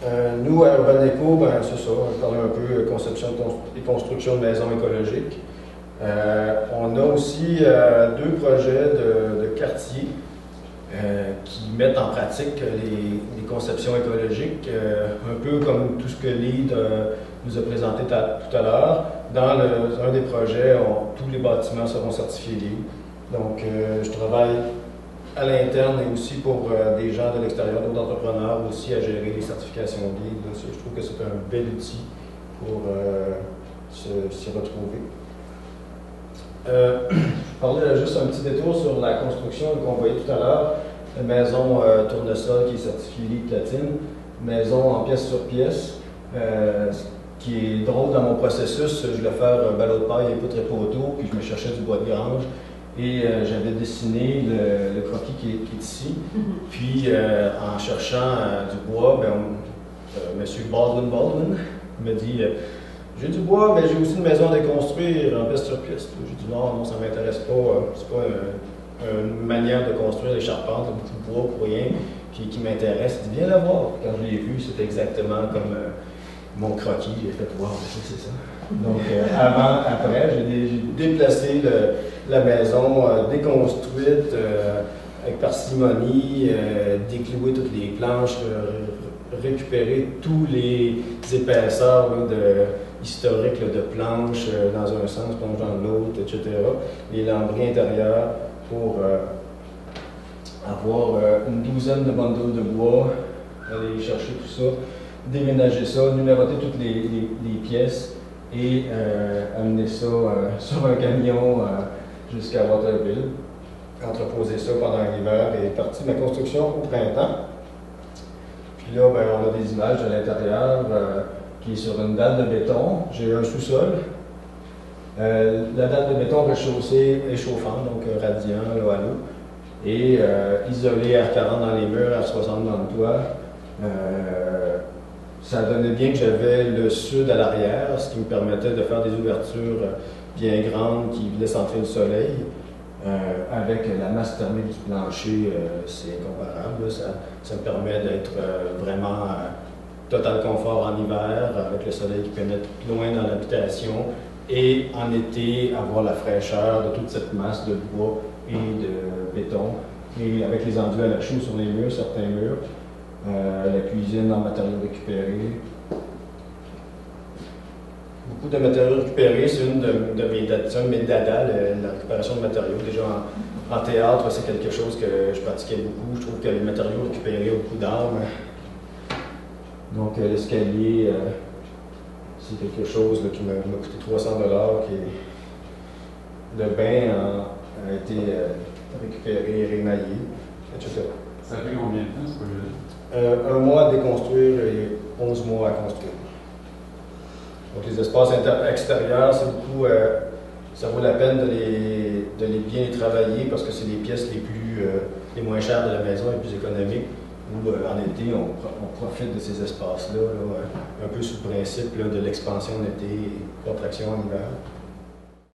Nous, à Urban Eco, ben, c'est ça, je parlais un peu de conception et construction de maisons écologiques. On a aussi deux projets de quartier qui mettent en pratique les conceptions écologiques, un peu comme tout ce que Lead nous a présenté tout à l'heure. Dans un des projets, tous les bâtiments seront certifiés Lead. Donc, je travaille à l'interne et aussi pour des gens de l'extérieur, d'autres entrepreneurs aussi à gérer les certifications Lead. Je trouve que c'est un bel outil pour s'y retrouver. Je parlais juste un petit détour sur la construction qu'on voyait tout à l'heure. Une maison tournesol qui est certifiée LEED Platine, maison en pièce sur pièce. Ce qui est drôle dans mon processus, je voulais faire ballot de paille et poutre et poteau, puis je me cherchais du bois de grange. Et j'avais dessiné le croquis qui est ici. Puis en cherchant du bois, M. Baldwin me dit j'ai du bois, mais j'ai aussi une maison à déconstruire en pièce sur pièce. J'ai dit non, ça ne m'intéresse pas. C'est pas une manière de construire des charpentes, beaucoup de bois pour rien qui m'intéresse. Il dit viens la voir. Quand je l'ai vu, c'était exactement comme mon croquis. J'ai fait wow, c'est ça. Donc avant, après, j'ai déplacé la maison, déconstruite avec parcimonie, décloué toutes les planches, récupérer tous les épaisseurs historiques de planches dans un sens, planches dans l'autre, etc. Les lambris intérieurs pour avoir une douzaine de bundles de bois, aller chercher tout ça, déménager ça, numéroter toutes les pièces et amener ça sur un camion jusqu'à Waterville, entreposer ça pendant l'hiver et partir de ma construction au printemps. Puis là, on a des images de l'intérieur qui est sur une dalle de béton. J'ai un sous-sol. La dalle de béton rechaussée et chauffante, donc radiant, l'eau à l'eau. Et isolé R40 dans les murs, R60 dans le toit. Ça donnait bien que j'avais le sud à l'arrière, ce qui me permettait de faire des ouvertures bien grandes qui laissent entrer le soleil. Avec la masse thermique du plancher, c'est incomparable. Ça me permet d'être vraiment total confort en hiver, avec le soleil qui pénètre loin dans l'habitation, et en été, avoir la fraîcheur de toute cette masse de bois et de béton, et avec les enduits à la chaux sur les murs, certains murs, la cuisine en matériaux récupérés. Beaucoup de matériaux récupérés, c'est un de mes dadas, la récupération de matériaux. Déjà en théâtre, c'est quelque chose que je pratiquais beaucoup. Je trouve que les matériaux récupérés ont beaucoup d'âme. Donc l'escalier, c'est quelque chose qui m'a coûté 300 $. Le bain a été récupéré, rémaillé, etc. Ça fait combien de temps ce projet-là? 1 mois à déconstruire et 11 mois à construire. Donc les espaces extérieurs, c'est beaucoup, ça vaut la peine de les bien travailler parce que c'est les pièces les moins chères de la maison, les plus économiques, où en été, on profite de ces espaces-là, un peu sous le principe de l'expansion en été et contraction en hiver.